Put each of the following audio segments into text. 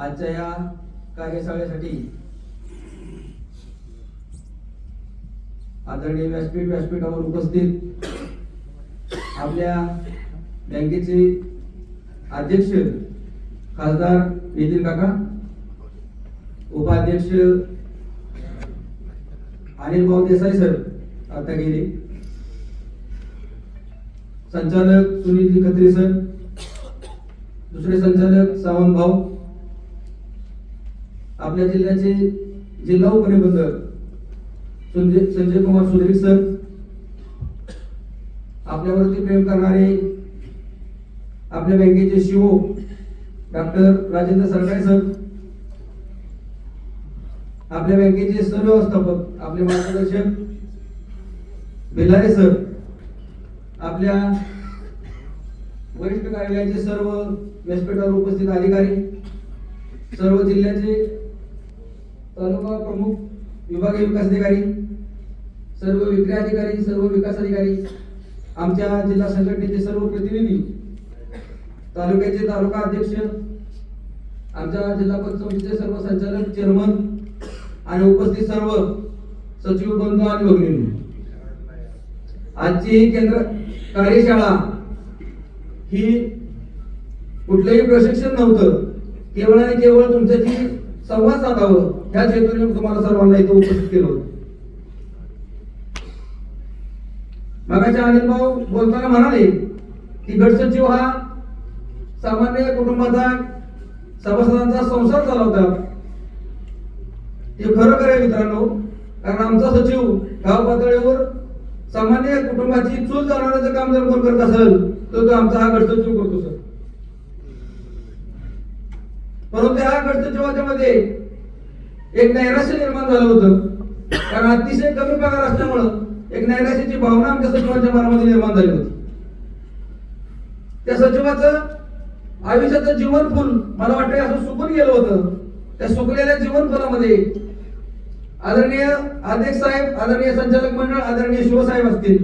आजच्या या कार्यशाळेसाठी आदरणीय व्यासपीठावर उपस्थित आपल्या बँकेचे अध्यक्ष खासदार नितीन काका, उपाध्यक्ष अनिल भाऊ देसाई सर आता गेले, संचालक सुनील खत्री सर, दुसरे संचालक सावंत भाऊ, आपल्या जिल्ह्याचे जिल्हा उपनिबंधक संजय कुमार सुधीर सर, आपल्यावरती प्रेम करणारे आपल्या बँकेचे शिओ डॉक्टर राजेंद्र सरकारे सर, आपल्या बँकेचे सहव्यवस्थापक आपले मार्गदर्शक बेलारे सर, आपल्या वरिष्ठ कार्यालयाचे सर्व व्यासपीठावर उपस्थित अधिकारी, सर्व जिल्ह्याचे तालुका प्रमुख, विभागीय विकास अधिकारी, सर्व विक्री अधिकारी, सर्व विकास अधिकारी, आमच्या जिल्हा संघटनेचे सर्व प्रतिनिधी, तालुक्याचे तालुका अध्यक्ष, आमच्या जिल्हा पंचायतीचे सर्व संचालक, चेअरमन आणि उपस्थित सर्व सचिव बंधू आणि भगिनींनो, आजची केंद्र कार्यशाळा ही कुठलंही प्रशिक्षण नव्हतं, केवळ आणि केवळ तुमच्याशी संवाद साधावं ह्या हेतूने तुम्हाला सर्वांना इथे उपस्थित केलं होतं. मगाच्या अनिल भाऊ बोलताना म्हणाले की गट सचिव हा सामान्य कुटुंबाचा सभासदांचा संसार चालवतात. हे खरं आहे मित्रांनो, कारण आमचा सचिव गाव पातळीवर सामान्य कुटुंबाची चूल जाणवण्याचं काम जर कोण करत असेल तर तो आमचा हा गट सचिव करतो सर. परंतु हा गट सचिवाच्या मध्ये एक नैराश्य निर्माण झालं होतं, कारण अतिशय कमी पगार असल्यामुळं एक नैराश्याची भावना आमच्या सचिवांच्या मनामध्ये निर्माण झाली होती. त्या सचिवाचं आयुष्याचं जीवन फुल मला वाटतं असं सुकून गेलं होतं. त्या सुकलेल्या जीवन फुलामध्ये आदरणीय अध्यक्ष साहेब, आदरणीय संचालक मंडळ, आदरणीय शिवसाहेब असतील,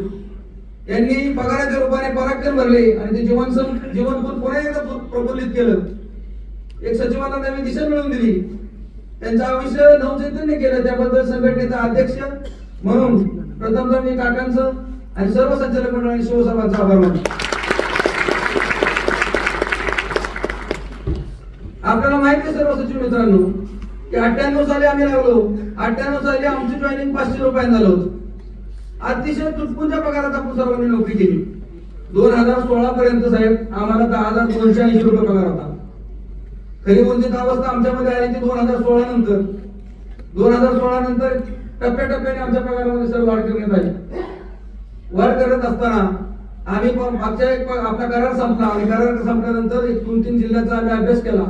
यांनी पगाराच्या रूपाने पराक्रम भरले आणि ते जीवन फुल पुन्हा एकदा प्रफुल्लित केलं. एक सचिवांना नवी दिशा मिळवून दिली, त्यांचं आयुष्य नवचैतन्य केलं. त्याबद्दल संघटनेचा अध्यक्ष म्हणून प्रथमतः मी काकांचं आणि सर्व संचालक मंडळ आणि शिवसाहेबांचा आभार मानतो. आपल्याला माहिती आहे सर्व सचिव मित्रांनो की 98 साली आम्ही लागलो. 98 साली आमची जॉईनिंग 500 रुपयांनी झालं होतं. अतिशय तुटपुंच्या पगारात आपण सर्वांनी नोकरी केली. 2016 पर्यंत साहेब आम्हाला 10,280 रुपये पगार होता. खरी वंचित अवस्था आमच्यामध्ये आली ती 2016 नंतर. 2016 नंतर टप्प्याटप्प्याने आमच्या पगारामध्ये सर्व वाढ करण्यात आली. वाढ करत असताना आम्ही मागच्या आपला करार संपला आणि करार संपल्यानंतर 2-3 जिल्ह्याचा आम्ही अभ्यास केला.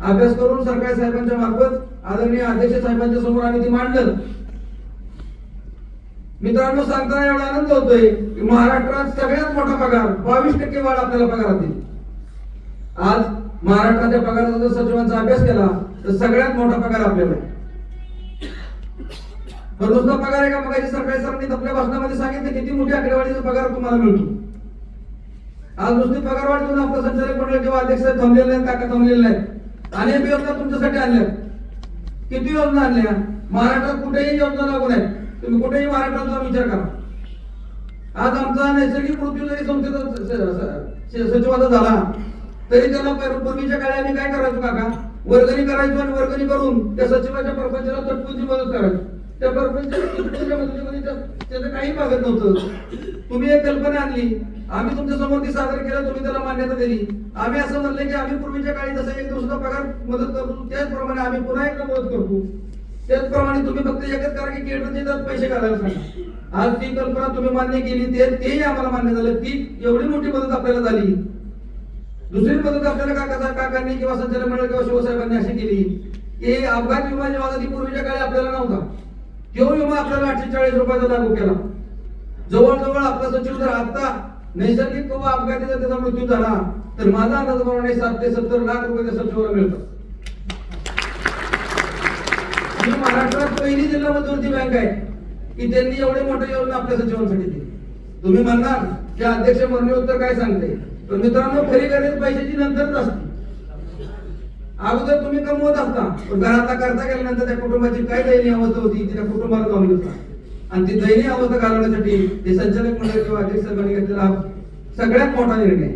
अभ्यास करून सरकारी साहेबांच्या मार्फत आदरणीय अध्यक्ष साहेबांच्या समोर आम्ही ते मांडलं. मित्रांनो, सांगताना एवढा आनंद होतोय की महाराष्ट्रात सगळ्यात मोठा पगार 22% वाढ आपल्याला पगारात दिली. आज महाराष्ट्राच्या पगाराचा जर सचिवांचा अभ्यास केला तर सगळ्यात मोठा पगार आपल्याला. पण नुसता पगार आहे का? मग सरकारी सरांनी आपल्या भाषणामध्ये सांगितलं किती मोठी आकडेवारीचा पगार तुम्हाला मिळतो. आज नुसती पगार वाढ देऊन आपलं संचालक मंडळ किंवा अध्यक्ष थांबलेले आहेत, काका थांबलेले आहेत. अनेक योजना तुमच्यासाठी आणल्या. किती योजना आणल्या? महाराष्ट्रात कुठेही योजना लागू नाही. तुम्ही कुठेही महाराष्ट्राचा विचार करा. आज आमचा नैसर्गिक मृत्यू जरी संस्थेचा सचिवाचा झाला तरी त्याला पूर्वीच्या काळी आम्ही काय करायचो काका? वर्गणी करायचो आणि वर्गणी करून त्या सचिवाच्या परपंचाला तत्पूर्ती मदत करायचो. त्या परपंचाच्या मदतीमध्ये त्याचं काही मागत नव्हतं. तुम्ही एक कल्पना आणली, आम्ही तुमच्या समोर ती सादर केलं, तुम्ही त्याला मान्यता दिली. आम्ही असं म्हणले की आम्ही पूर्वीच्या काळी जसं एक दिवसाचा पगार मदत करतो त्याचप्रमाणे आम्ही पुन्हा एकदा मदत करतो. त्याचप्रमाणे तुम्ही फक्त एकच करा की केंद्राचे पैसे घालायला सांगा. आज ती कल्पना तुम्ही मान्य केली, तेही आम्हाला मान्य झालं. ती एवढी मोठी मदत आपल्याला झाली. दुसरी मदत आपल्याला काकांनी किंवा संचालक मंडळ किंवा शिवसाहेबांनी अशी केली की अपघात विमा जेव्हा ती पूर्वीच्या काळी आपल्याला नव्हता, तो विमा आपल्याला 840 रुपयाचा लागू केला. जवळजवळ आपला सचिव जर आता नैसर्गिक किंवा अपघाती जर त्याचा मृत्यू झाला तर माझा अंदाजाप्रमाणे 7 ते 70 लाख रुपये त्या सचिवाला मिळतात. ही महाराष्ट्रात पहिली जिल्हा मध्यवर्ती बँक आहे की त्यांनी एवढे मोठे योजना आपल्या सचिवांसाठी दिली. तुम्ही म्हणणार की अध्यक्ष मरणोत्तर काय सांगते, पण मित्रांनो खरी गरज पैशाची नंतरच असते. अगोदर तुम्ही कमवत असता, पण घरातला खर्च केल्यानंतर त्या कुटुंबाची काय दयनीय अवस्था होती ती त्या कुटुंबाला जाऊन घेतला. आणि ती दयनीय अवस्था घालवण्यासाठी हे संचालक मंडळ किंवा अध्यक्ष साहेबांनी घेतलेला सगळ्यात मोठा निर्णय.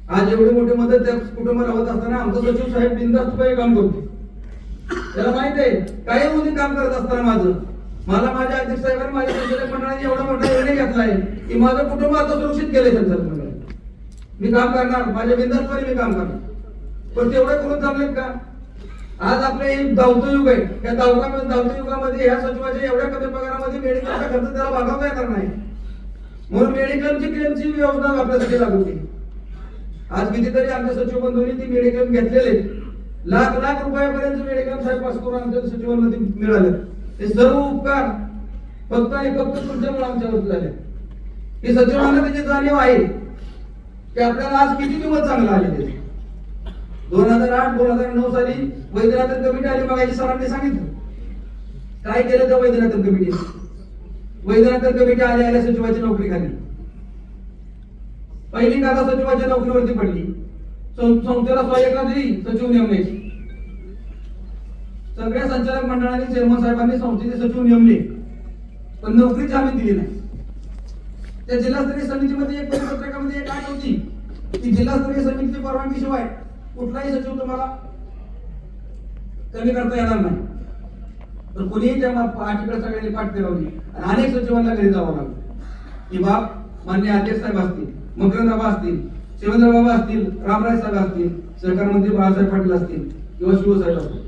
आज एवढी मोठी मदत त्या कुटुंबाला होत असताना आमचा सचिव साहेब बिनधास्तपणे काम करतो. त्याला माहित आहे काही मुली काम करत असताना मला माझ्या अध्यक्ष साहेबांनी माझ्या संचालक मंडळाने एवढा मोठा निर्णय घेतलाय की माझं कुटुंब आता सुरक्षित केलंय संचालक मंडळ. मी काम करणार, माझ्या बिनधास्तपणे मी काम करणार. पण तेवढं करून जमलेत का? आज आपलं हे धावतं युग आहे. या धावत्या युगामध्ये ह्या सचिवाच्या एवढ्या कमी पगारामध्ये मेडिकलचा खर्च त्याला भागवता येणार नाही. म्हणून मेडिकलची क्लेमची योजना आपल्यासाठी लागू केली. आज कितीतरी आमच्या सचिव बंधूंनी ती मेडिक्लेम घेतलेले लाख लाख रुपयापर्यंत मेडिक्लेम साहेब पास करून आमच्या सचिवांना ते मिळाले. हे सर्व उपकार फक्त आणि फक्त तुमच्यामुळे आमच्यावर झाले. ही सचिवांना त्याची जाणीव आहे की आपल्याला आज किती दिवस चांगला आले. 2008-2009 साली वैद्यनाथन कमिटी आली. मग सरांनी सांगितलं काय केलं त्या वैद्यनाथन कमिटीने. वैद्यनाथन कमिटी आल्या सचिवाची नोकरी खाली. पहिली कादा सचिवाच्या नोकरीवरती पडली. संस्थेला स्वायत्तता दिली सचिव नेमण्याची. सगळ्या संचालक मंडळाने चेअरमन साहेबांनी संस्थेचे सचिव नेमले, पण नोकरीची हमी दिली नाही. त्या जिल्हास्तरीय समितीमध्ये एक परिपत्रकामध्ये एक अट होती की जिल्हास्तरीय समितीची परवानगी शिवाय कुठलाही सचिव तुम्हाला कमी करता येणार नाही. तर कोणीही त्या अटीकडे सगळ्यांनी पाठ फिरवली आणि अनेक सचिवांना घरी जावं लागलं की बाप मान्य अध्यक्ष साहेब असतील, मकरंद बाबा असतील, शिवेंद्र बाबा असतील, रामराज साहेब असतील, सहकार मंत्री बाळासाहेब पाटील असतील किंवा शिवसाहेब असतील,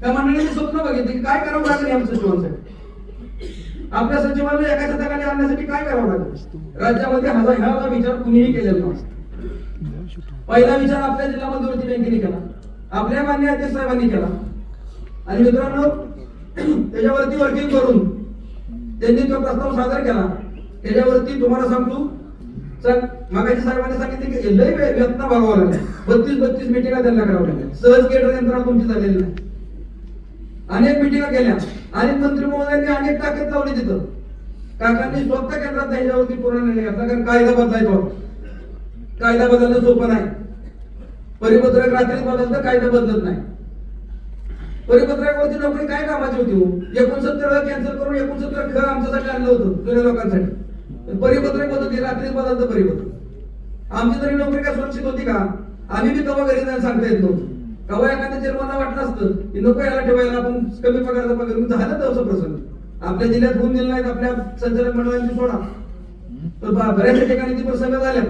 त्या मंडळींनी स्वप्न बघितले की काय करावं लागेल या सचिवांसाठी. आपल्या सचिवांना एका छताखाली आणण्यासाठी काय करावं लागेल. राज्यामध्ये हा विचार कुणीही केलेला नव्हता. पहिला विचार आपल्या जिल्हा मध्यवर्ती बँकेने केला, आपल्या मान्य अध्यक्ष साहेबांनी केला. आणि मित्रांनो त्याच्यावरती वर्किंग करून त्यांनी तो प्रस्ताव सादर केला. त्याच्यावरती तुम्हाला सांगतो मागाची साहेबांनी सांगितले की लय व्यत्न बघावं लागेल. 32 मिटिंगा त्यांना करावं लागेल. सहज केडर यंत्रणा तुमची झालेली नाही. अनेक मिटिंगा केल्या आणि मंत्री महोदयांनी अनेक ताकद लावली तिथं. काकांनी स्वतः केंद्रात त्याच्यावरती पूर्ण निर्णय घेतला. कारण कायदा बदलायचा होता. कायदा बदलणं सोपं नाही. परिपत्रक रात्रीच बदलतं, कायदा बदलत नाही. परिपत्रकावरची नोकरी काय कामाची होती. 69 कॅन्सल करून 69 घर आमच्यासाठी आणलं होतं जुन्या लोकांसाठी. परिपत्रक होतं ते रात्रीच बदलतं परिपत्रक. आमची तरी नोकरी काय सुरक्षित होती का? आम्ही बी कवा घरी जायला सांगता येत नव्हतं. कवा एखाद्या चेअरमनला वाटलं असतं की नको याला ठेवायला, आपण कमी पगाराचा पगार झालं तर असं प्रसंग आपल्या जिल्ह्यात होऊन दिलं नाहीत. आपल्या संचालक मंडळांची सोडा तर बऱ्याच ठिकाणी ती प्रसंग झाल्या.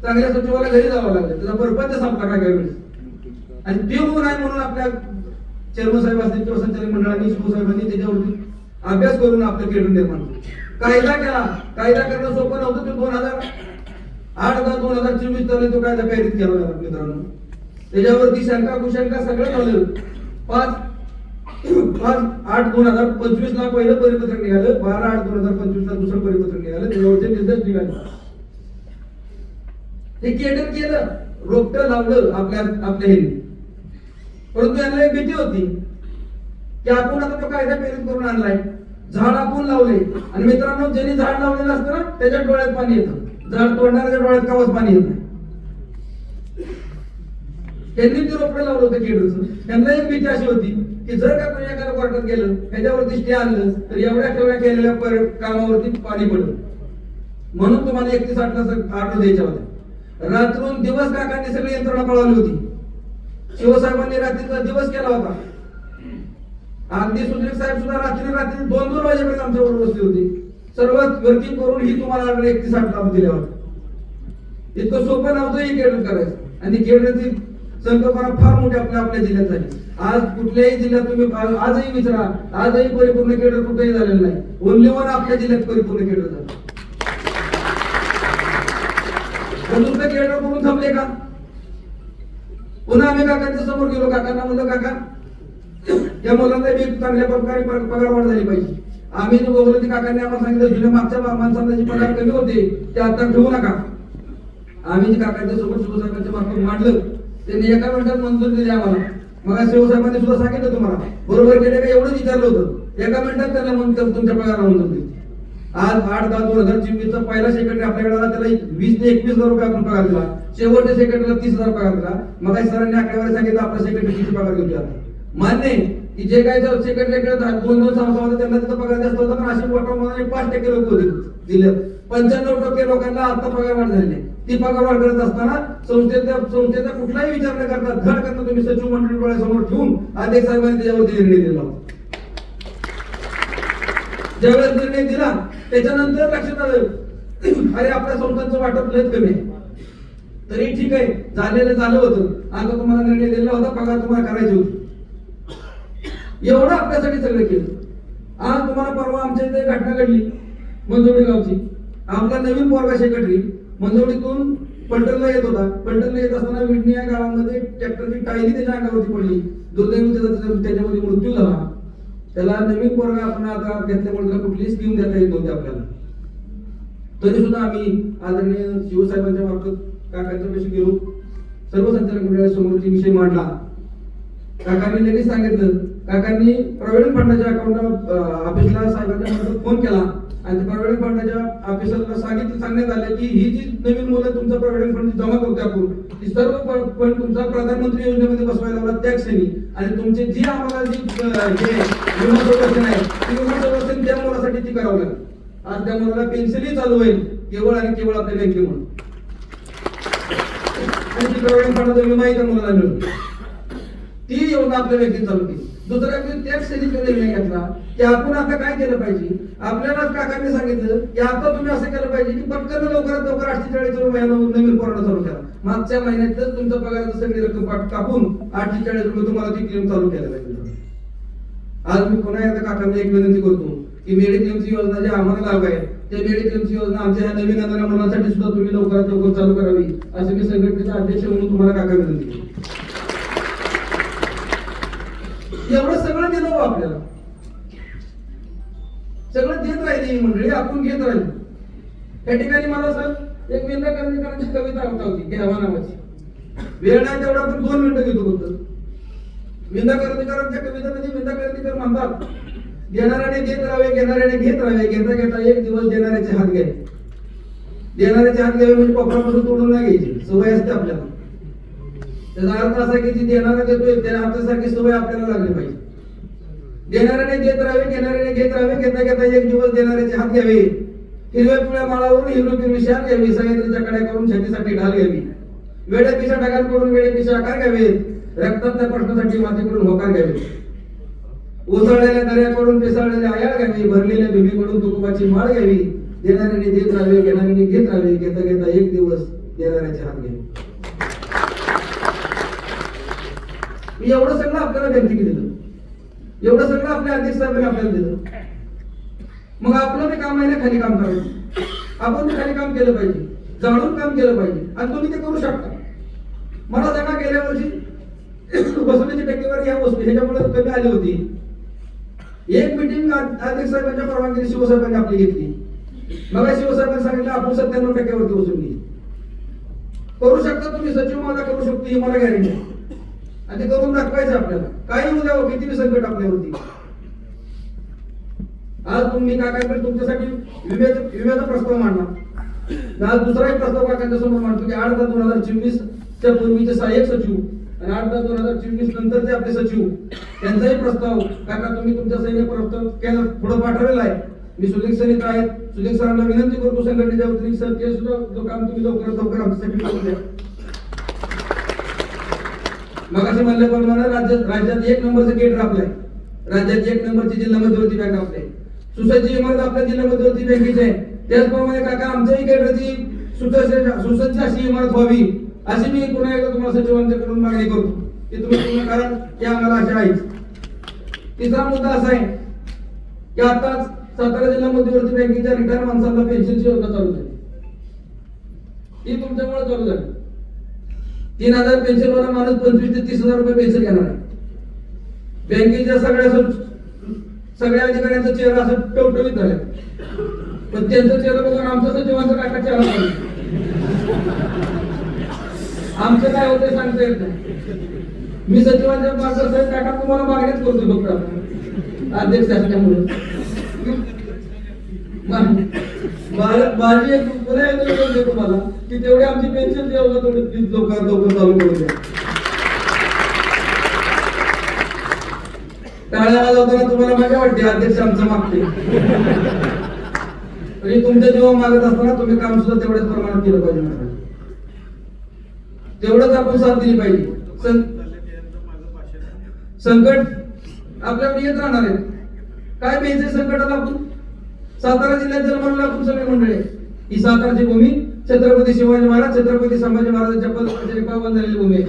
चांगल्या सचिवाला घरी जावं लागलं. त्याचा परपंच संपला काय वेळेस. आणि ते होऊ नये म्हणून आपल्या चेअरमन साहेब असतील किंवा संचालक मंडळांनी शिवसाहेबांनी त्याच्यावरती अभ्यास करून आपलं केंद्र निर्माण कायदा केला. कायदा करणं सोपं नव्हतं. तो 2008-2024 साली तो कायदा पारित केला होता मित्रांनो. त्याच्यावरती शंका कुशंका सगळं झालं. 5/8/2025 ला पहिलं परिपत्रक निघालं. 12/8/2025 ला दुसरं परिपत्रक निघालं. त्याच्यावरचे निर्देश निघाले. हे केडर केलं, रोपटं लावलं आपल्या हे. परंतु यांना एक भीती होती की आपण आता तो कायदा पारित करून आणलाय, झाड आपण लावले. आणि मित्रांनो ज्यांनी झाड लावलेलं असतं ना त्याच्या डोळ्यात पाणी येतं. झाड तोडणाऱ्याच्या डोळ्यात कावच पाणी येत नाही. त्यांनी ते रोपडं लावलं होतं केडरचं. त्यांना एक भीती अशी होती की जर का कोणी एखाद्या कोर्टात गेलं, ह्याच्यावरती स्टे आणलं तर एवढ्या केलेल्या कामावरती पाणी पडलं. म्हणून तुम्हाला 31/8 आठ द्यायच्या होत्या. रात्रून दिवस काकांनी सगळी यंत्रणा पळवली होती. शिवसाहेबांनी रात्रीचा दिवस केला होता. अगदी सुधीर साहेब सुद्धा रात्री 2-2 वाजेपर्यंत आमच्याबरोबर बसली होती. सर्व वर्किंग करून ही तुम्हाला 31/8 दिल्या होत्या. इतकं सोपं नव्हतं ही केडर करायचं. आणि केडरची संकल्पना फार मोठी आपल्या जिल्ह्यात झाली. आज कुठल्याही जिल्ह्यात तुम्ही आजही विचारा, आजही परिपूर्ण केडर कुठेही झालेलं नाही. ओनली वन आपल्या जिल्ह्यात परिपूर्ण केडर झालं. दुसरं केडर करून थांबले का? पुन्हा आम्ही काकांच्या समोर गेलो. काकांना म्हणलं काका या मुलांना बी चांगल्या प्रकारे पगार वाढ झाली पाहिजे. आम्ही जो बोललो ते काकांनी आम्हाला सांगितलं जुन्या मागच्या माणसांना जी पगार कमी होते ते आता ठेवू नका. आम्ही जे काकांच्या सोबत शिवसाहेबांच्या मार्फत मांडलं त्यांनी एका मिनिटात मंजूर दिली आम्हाला. मग शिवसाहेबांनी सुद्धा सांगितलं तुम्हाला बरोबर केले का एवढं विचारलं होतं. एका मिनिटात त्यांना तुमच्या पगाराला मंजूर दिली. आज 8/10/2024 पहिला सेक्रेटरी आपल्याकडे आला, त्याला 20 ते 21,000 रुपये आपण पगार दिला. शेवटच्या सेक्रेटरीला 30,000 पगार दिला. मग सरांनी आकडेवारी सांगितलं आपला सेक्रेटरी किती पगार घेतो आता. मान्य आहे की जे काय सेक्रेटरीकडे 2-2 संस्था होते त्यांना तिथं पगार जास्त होता, पण अशी मोठ्या 5% लोक होते दिले. 95% लोकांना आता पगार वाढ झालेली आहे. ती पगार वाढ करत असताना संस्थेचा कुठलाही विचार न करता धड करणं तुम्ही सचिव मंडळ डोळ्यासमोर ठेवून अध्यक्ष साहेबांनी त्याच्यावरती निर्णय दिला. ज्यावेळेस निर्णय दिला त्याच्यानंतर लक्षात आलं अरे आपल्या संस्थांचं वाटप लयच कमी आहे. तरी ठीक आहे, झालं होतं. आता तुम्हाला निर्णय दिला होता, पगार तुम्हाला करायची होती. एवढं आपल्यासाठी सगळं केलं. आज तुम्हाला परवा आमच्या इथे घटना घडली मंजोडी गावची. आपला नवीन पोरगा सेक्रेटरी मंजोडीतून पलटणला येत होता. पलटणला येत असताना विडणी या गावामध्ये ट्रॅक्टरची टायरी त्याच्या अंगावरती पडली. दुर्दैवी त्याच्यामध्ये मृत्यू झाला. त्याला नवीन पोरगा आपण आता घेतल्यामुळे त्याला कुठलीही स्कीम देता येत नव्हती आपल्याला. तरी सुद्धा आम्ही आदरणीय शिवसाहेबांच्या मार्फत काकांच्या पैसे गेलो. सर्व संचालक मंडळासमोर विषय मांडला. काकांनी लगेच सांगितलं. काकांनी प्रॉव्हिडंट फंडाच्या अकाउंटला ऑफिसला साहेबांच्या मार्फत फोन केला आणि प्रॉव्हिडंट फंडाच्या ऑफिसरला सांगण्यात आलं की ही जी नवीन मुलं तुमचा प्रॉव्हिडंट फंड जमा करतो आपण, ती सर्व फंड तुमचा प्रधानमंत्री योजनेमध्ये बसवायला लावला त्या क्षणी, आणि तुमचे जी आम्हाला जी विमा संरक्षण आहे ती विमा संरक्षण त्या मुलासाठी ती करावं लागेल. आज त्या मुलाला पेन्शनही चालू होईल केवळ आणि केवळ आपल्या बँकेमुळे. आणि ती प्रॉव्हिडंट फंडाचा विमाही त्या मुलाला मिळतो. ती योजना आपल्या बँकेत चालू केली. दुसऱ्या त्या क्षणी निर्णय घेतला की आपण आता काय केलं पाहिजे. आपल्यालाच काकांनी सांगितलं की आता तुम्ही असं केलं पाहिजे की पटकन लवकरात लवकर 48 रुपये नवीन कोरोना चालू केला. मागच्या महिन्यातच तुमचा पगाराची सगळी रक्कम कापून 48 रुपये तुम्हाला ती क्लेम चालू केलं पाहिजे. आज मी पुन्हा एकदा काकांना एक विनंती करतो की मेडिक्लेमची योजना जी आम्हाला लाभ आहे त्या मेडिक्लेमची योजना आमच्या ह्या नवीन येणाऱ्या मुलांसाठी सुद्धा तुम्ही लवकरात लवकर चालू करावी असं मी संघटनेचा अध्यक्ष म्हणून तुम्हाला काका विनंती करतो. एवढं सगळं दिलं हो आपल्याला. सगळं देत राहिली ही मंडळी, आपण घेत राहिलो. त्या ठिकाणी मला सर एक विंदा करंदीकरांची कविता होती घ्यावा नावाची. वेळ नाही तेवढा आपण 2 मिनिटं घेतो फक्त. विंदा करंदीकरांच्या कवितेमध्ये विंदा करंदीकर म्हणतात देणाऱ्याने देत राहावे, घेणाऱ्याने घेत राहावे, घेता घेता एक दिवस देणाऱ्याचे हात घ्यावे. देणाऱ्याचे हात घ्यावे म्हणजे कोपरापासून तोडून नाही घ्यायची सवय असते आपल्याला. त्याचा अर्थ असा की जी देणारा देतोय त्या हातासारखी सवय आपल्याला लागली पाहिजे. देणाऱ्याने देत राहावे, घेणाऱ्याने घेत राहावे, घेता घेता एक दिवस देणाऱ्याचे हात घ्यावे. हिरव्या पिवळ्या माळावरून हिरवी पिरवी शाल घ्यावी, सह्याद्रीच्या कड्या करून छातीसाठी ढाल घ्यावी, वेड्या पिशा ढगांकडून वेडे पिशा आकार घ्यावे, रक्तातल्या प्रश्नासाठी मातीकडून होकार घ्यावे, उसळलेल्या दर्याकडून पिसाळलेल्या आयाळ घ्यावी, भरलेल्या भीमीकडून तुकोबाची माळ घ्यावी. देणाऱ्याने देत राहावे, घेणाऱ्याने घेत राहावे, घेता घेता एक दिवस देणाऱ्याचे हात घ्यावे. एवढं सगळं आपल्याला बँकेने दिलं. एवढं सगळं आपल्या अध्यक्ष साहेबांनी आपल्याला दिलं. मग आपलं ते काम आहे ना खाली काम करायचं. आपण ते खाली काम केलं पाहिजे, जाणून काम केलं पाहिजे आणि तुम्ही ते करू शकता. मला सांगा गेल्या वर्षी वसुलीची टक्केवारी ह्या वस्तू ह्याच्यामुळे कमी आली होती. एक मीटिंग अध्यक्ष साहेबांच्या परवानगीने शिवसाहेबांनी आपली घेतली. मग शिवसाहेबांनी सांगितलं आपण 97% वसूल करू शकता तुम्ही. सचिव मला करू शकतो ही मला गॅरंटी आहे आणि ते करून दाखवायचं आपल्याला. काही उद्या किती संकट आपल्यावरती. आज तुम्ही काकांकडे तुमच्यासाठी विम्याचा प्रस्ताव मांडला. आज दुसरा एक प्रस्ताव काकांच्या समोर मांडतो की 8/10/2024 च्या पूर्वीचे सहाय्यक सचिव आणि 8/10/2024 नंतरचे आपले सचिव त्यांचाही प्रस्ताव काका तुम्ही तुमच्या सैन्य प्रस्ताव केला पुढे पाठवलेला आहे. मी सुदीक सर इथं आहेत. सुदीक सरांना विनंती करतो संघटनेच्या वतीने सर ते सुद्धा जो काम तुम्ही लवकरात लवकर आमच्यासाठी करून द्या. मगाशी म्हणल्याप्रमाणे राज्यात 1 नंबरचं गेट राखलंय. राज्यात 1 नंबरची जिल्हा मध्यवर्ती बँक आपली सुसज्ज इमारत आपल्या जिल्हा मध्यवर्ती बँकेची आहे. त्याचप्रमाणे काका आमच्याही गेटवरती सुसज्ज अशी इमारत व्हावी अशी मी पुन्हा एकदा तुम्हाला सचिवांच्याकडून मागणी करतो की तुम्ही पूर्ण करा. ते आम्हाला आशा आहे. तिसरा मुद्दा असा आहे की आताच सातारा जिल्हा मध्यवर्ती बँकेच्या रिटायर माणसांना पेन्शनची योजना चालू झाली. ही तुमच्यामुळे चालू झाली. 3,000 पेन्शनवाला माणूस 25,000 ते 30,000 रुपये पेन्शन घेणार आहे. बँकेच्या सगळ्या अधिकाऱ्यांचा चेहरा असं टवटवीत झाला. पण त्यांचा चेहरा बघून आमचा सचिवांचा काका चेहरा झाला. आमचं काय होतं सांगता येत नाही. मी सचिवांच्या मार्फत साहेब काका तुम्हाला मागणीच करतो फक्त अध्यक्ष असल्यामुळे. माझी एक पुन्हा एकदा देतो तुम्हाला की तेवढी आमची पेन्शन जे होतं तेवढी प्लीज लवकर चालू करून द्या. टाळ्या वाजवताना तुम्हाला मजा वाटते, अध्यक्ष आमचं मागते. म्हणजे तुमच्या जीवा मागत असताना तुम्ही काम सुद्धा तेवढ्याच प्रमाणात केलं पाहिजे महाराज. तेवढंच आपण साथ दिली पाहिजे. संकट आपल्यावर येत राहणार आहे. काय प्यायचंय संकटाला आपण? सातारा जिल्ह्यात जन्मलेला आपण सगळे मंडळी. ही साताराची भूमी छत्रपती शिवाजी महाराज, छत्रपती संभाजी महाराजांच्या पदकाच्या पावन झालेली भूमी आहे.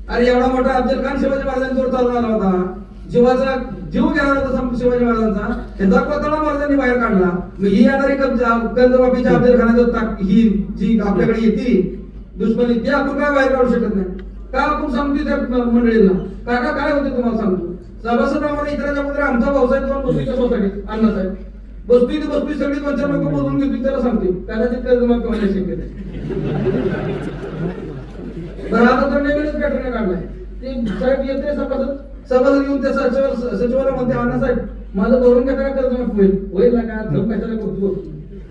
अरे एवढा मोठा अफजल खान शिवाजी महाराजांच्यावर चालून आला होता, जीवाचा जीव गेला होता शिवाजी महाराजांचा, त्याचा कोतळा महाराजांनी बाहेर काढला. मग ही येणारी कर्जमाफीच्या अफजल खानाच्या ही जी आपल्याकडे येते दुश्मनी, ती आपण काय बाहेर काढू शकत नाही का? आपण सांगतो त्या मंडळींना काका काय होते तुम्हाला सांगतो. सभासदांप्रमाणे इतरांच्या मध्ये आमचा व्यवसाय दोन बसतोय सोसायटी अण्णासाहेब बसतोय ती बसतोय सगळी 2-4 लोक बोलून घेतोय, त्याला सांगते कदाचित कर्जमाफी होण्याची शक्यता आहे. बरं आता तर नवीनच पॅटर्न काढलाय. ते साहेब येते सभासद येऊन त्या सचिवाला म्हणते अण्णासाहेब माझं धोरण घेता का कर्जमाफी होईल ना का कशाला करतो.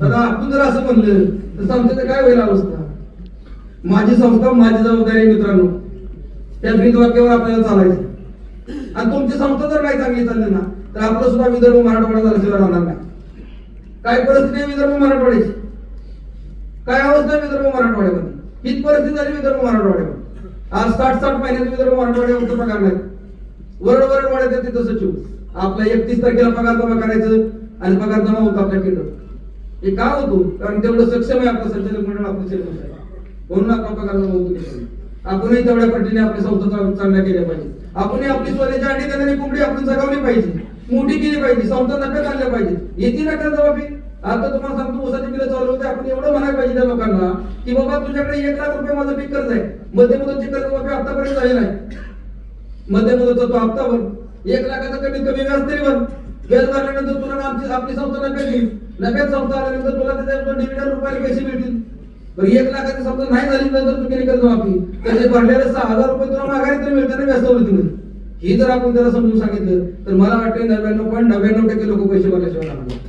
आता आपण जर असं म्हणलं तर संस्थेचं काय होईल अवस्था. माझी संस्था माझी जबाबदारी मित्रांनो, त्या ब्रीदवाक्यावर आपल्याला चालायचं. आणि तुमची संस्था जर नाही चांगली चालली ना तर आपलं सुद्धा विदर्भ मराठवाडा झाल्याशिवाय राहणार नाही. काय परिस्थिती आहे विदर्भ मराठवाड्याची, काय अवस्था आहे विदर्भ मराठवाड्यामध्ये, हीच परिस्थिती झाली विदर्भ मराठवाड्यामध्ये. आज 60 महिन्यात विदर्भ मराठवाड्यावर पगार नाही. वरड वाढत तिथं सचिव आपला 31 तारखेला पगार जमा करायचं आणि पगार जमा होतो आपल्या केंद्र. हे का होतो? कारण तेवढं सक्षम आहे आपलं संचालक मंडळ, आपलं चेअरमन साहेब, म्हणून आपला पगार जमा होतो. आपणही तेवढ्या पद्धतीने आपल्या संस्था चांगल्या केल्या पाहिजे. आपणही आपली स्वतःच्या अंडी देणारी कोंबडी आपण जगावली पाहिजे, मोठी केली पाहिजे, संस्था नफ्यात आणल्या पाहिजे. येते ना कर्जमाफी. आता तुम्हाला सांगतो ऊसाची बिलं चालू होते, आपण एवढं म्हणायला पाहिजे त्या लोकांना की बाबा तुझ्याकडे 1 लाख रुपये माझं पीक कर्ज आहे, मध्य मुदतची कर्जमाफी आतापर्यंत झाली नाही. मध्य मुदतचा तो हप्ता भर, 1 लाखाचा कमीत कमी व्याज तरी भर. व्याज भरल्यानंतर तुला आपली संस्था नफ्यात घेईल, नफ्यात संस्था आल्यानंतर तुला त्याच्यावर डिव्हिडंड रुपयाला पैसे मिळतील. बरं 1 लाखाची समजा नाही झाली नंतर तू केली कर्जमाफी, त्याचे भरलेले 6,000 रुपये तुला माघारी तरी मिळताना व्याज सवलतीमध्ये. ही जर आपण त्याला समजून सांगितलं तर मला वाटतं 99.99% लोक पैसे भरल्याशिवाय राहणार.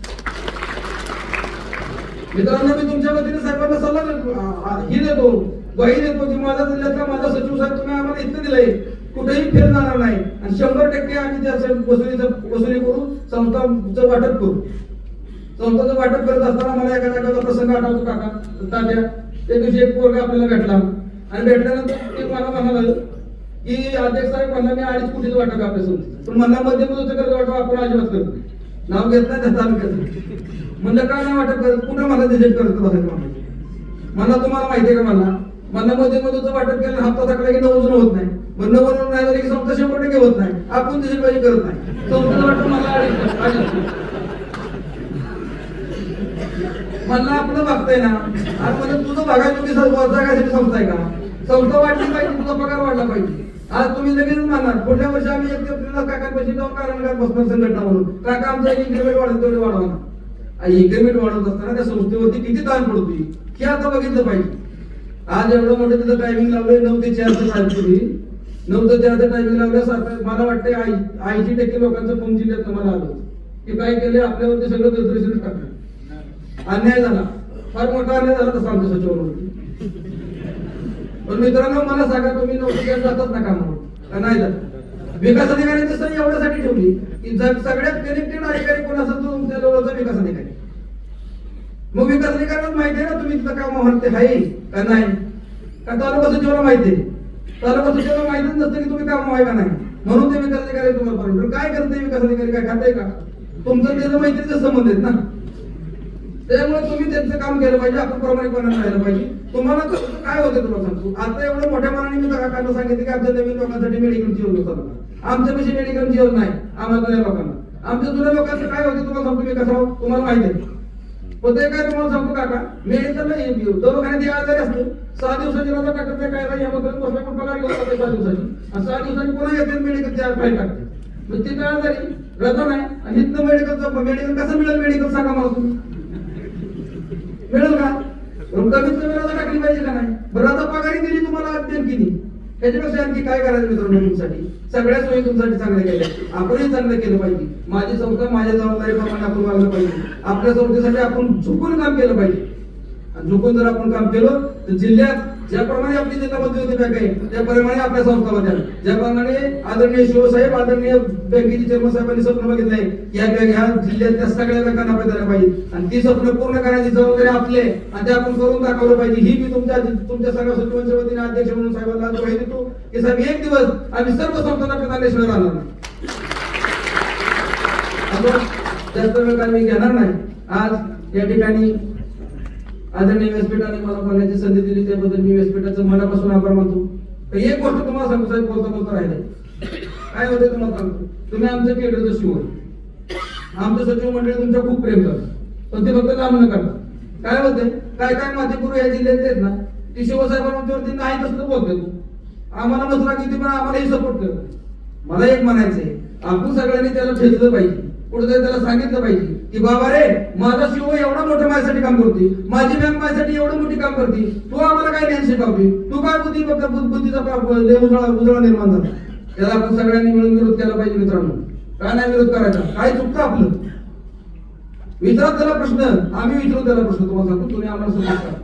मित्रांनो, मी तुमच्या वतीने साहेबांना सल्ला देतो, ग्वाही देतो की माझ्या जिल्ह्यातला माझा सचिव साहेब तुम्ही आम्हाला इतकं दिलंय, कुठेही फेल जाणार नाही आणि 100% आम्ही त्या वसुली करू, संस्थांचं वाटप करू. संस्थांचं वाटप करत असताना मला एखादा प्रसंग आठवतो काका तात्या. त्या दिवशी एक पोरगा आपल्याला भेटला आणि भेटल्यानंतर ते मला म्हणाला की अध्यक्ष साहेब म्हणला मी 2.5 कोटीचं वाटप आपल्या संस्थेचं, पण म्हणला मध्य मुदतचं कर्ज वाटप आपण अजिबात करत नाही. नाव घेत नाही त्या तालुक्यात. म्हणलं काय नाही वाटप करत, कुठं मला रिजेक्ट करत बसायचं मला तुम्हाला माहिती आहे का? मला मध्ये मधूचं वाटप केलं हप्ता टाकला की 9 होत नाही, मग 9 नाही झाली की संस्था 100% होत नाही. आपण तशी पाहिजे करत नाही. संस्थेचं वाटप मला आपलं बघताय ना. आणि म्हणजे तुझं बघायचं तुम्ही जगासाठी संस्था आहे का? संस्था वाढली पाहिजे, तुझा पगार वाढला पाहिजे. आज तुम्ही लगेच म्हणणार पुढल्या वर्षी आम्ही 1 एप्रिलला काकांपाशी जाऊन कारण बसणार संघटना म्हणून, काका आमचा इन्क्रिमेंट वाढत तेवढे वाढवा. इन्क्रिमेंट वाढवत असताना त्या संस्थेवरती किती ताण पडतोय हे आता बघितलं पाहिजे. आज एवढं मोठं तिथं टायमिंग लावलंय 9 ते 4 टायमिंग 9 ते 4 टायमिंग लावल्यासारखं मला वाटतंय 80% लोकांचं पुणे जिल्ह्यात मला आलं की काय केले आपल्यावरती सगळं गजरेशन टाकलं. अन्याय झाला, फार मोठा अन्याय झाला तसा आमच्या सचिवांवरती. पण मित्रांनो मला सांगा, तुम्ही नोकरी जातात ना कामावर का नाही जात? विकास अधिकाऱ्यांची सही एवढ्यासाठी ठेवली की सगळ्यात कनेक्टेड अधिकारी कोण असेल तो तुमच्या जवळचा विकास अधिकारी. मग विकास अधिकाऱ्यांना माहिती आहे ना तुम्ही तिथं काम म्हणते आहे का नाही? का तालुका सचिवाला माहिती आहे? तालुका सचिवाला माहितीच नसतं की तुम्ही काम आहे का नाही, म्हणून ते विकास अधिकारी तुम्हाला परवडलं. काय करते विकास अधिकारी? काय खाते का? तुमचं त्याचं मैत्रीचे संबंध आहेत ना, त्यामुळे तुम्ही त्यांचं काम केलं पाहिजे, आपण प्रामाणिकपणाने राहिलं पाहिजे. तुम्हाला काय होतं तुम्हाला सांगतो, आता एवढं मोठ्या मनाने मी काकांना सांगितलं की आमच्या नवीन लोकांसाठी मेडिकलची योजना चालू करा. आमच्यापाशी मेडिकलची योजना आहे आम्हाला जुन्या लोकांना. आमच्या जुन्या लोकांचं काय होतं तुम्हाला सांगतो मी कसं तुम्हाला माहिती आहे. पण ते काय तुम्हाला सांगतो काका, मेडिकलला दवाखान्यात या आजारी असतं 6 दिवसाची रजा टाकत नाही, काय नाही बसल्या पण पगार घेऊन जाते 6 दिवसाची, आणि 6 दिवसांनी पुन्हा येते मेडिकलच्या फाईल टाकते. मग ती काय आजारी रजा नाही आणि इथनं मेडिकल कसं मिळेल? मेडिकल सांगा मला तुम्ही, मिळेल का? कमीत कमी रजा टाकली पाहिजे का नाही? बरं आता पगारी दिली तुम्हाला बँकेने त्याच्यापेक्षा आणखी काय करायचं मित्रांनो तुमच्यासाठी? सगळ्या सोयी तुमच्यासाठी चांगल्या केल्या, आपणही चांगलं केलं पाहिजे. माझी संस्था माझ्या जबाबदारीप्रमाणे आपण वागलं पाहिजे. आपल्या संस्थेसाठी आपण झुकून काम केलं पाहिजे. आणि झुकून जर आपण काम केलं तर जिल्ह्यात ज्याप्रमाणे आपली जिल्हा मध्यवर्ती बँक आहे त्याप्रमाणे आपल्या संस्थामध्ये आहे. ज्याप्रमाणे आदरणीय शिवसाहेब, आदरणीय बँकेचे चेअरमन साहेबांनी स्वप्न बघितलंय की या जिल्ह्यातल्या सगळ्या बँकांना पैसे द्यायला पाहिजे आणि ती स्वप्न पूर्ण करण्याची जबाबदारी आपली आहे आणि ते आपण करून दाखवलं पाहिजे. ही मी तुमच्या सगळ्या सचिवांच्या वतीने अध्यक्ष म्हणून साहेबांना ग्वाही देतो की साहेब एक दिवस आम्ही सर्व संस्थांना प्रधानशिवाय राहणार नाही. जास्त वेळ काय मी घेणार नाही. आज या ठिकाणी आदरणीय व्यासपीठाने मला बोलण्याची संधी दिली त्याबद्दल मी व्यासपीठाचं मनापासून आभार मानतो. एक गोष्ट तुम्हाला सांगतो साहेब, बोलता राहिले काय होते तुम्हाला सांगतो. तुम्ही आमचं केंद्राचं शिव आहे, आमचं सचिव मंडळी तुमच्या खूप प्रेम करतात, पण ते फक्त काम न करतात. काय होते काय काय माध्यपूर्व या जिल्ह्यात आहेत ना ती शिवसाहेबांवरती नाही तसं बोलते. आम्हाला मसरा किती पण आम्हालाही सपोर्ट करतो. मला एक म्हणायचंय, आपण सगळ्यांनी त्याला ठेचलं पाहिजे, कुठेतरी त्याला सांगितलं पाहिजे की बाबा रे माझा शिव एवढं मोठं माझ्यासाठी काम करते, माझी बँक माझ्यासाठी एवढं मोठी काम करते, तू आम्हाला काय ज्ञान शिकवते, तू काय बुद्धीचा उजळा निर्माण झाला. त्याला आपण सगळ्यांनी मिळून विरोध केला पाहिजे मित्रांनो. काय नाही विरोध करायचा, काय चुकतं आपलं विचारात त्याला प्रश्न, आम्ही विचारू त्याला प्रश्न. तुम्हाला सांगतो तुम्ही आम्हाला समजता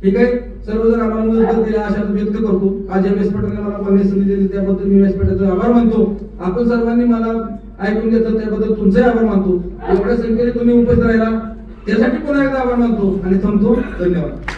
ठीक आहे. सर्वजण आम्हाला मदत दिली आशा व्यक्त करतो. आज या व्यासपीठाने मला बोलण्याची संधी दिली त्याबद्दल मी व्यासपीठाचा आभार मानतो. आपण सर्वांनी मला ऐकून घेतलं त्याबद्दल तुमचाही आभार मानतो. एवढ्या संख्येने तुम्ही उपस्थित राहिला त्यासाठी पुन्हा एकदा आभार मानतो आणि थांबतो. धन्यवाद.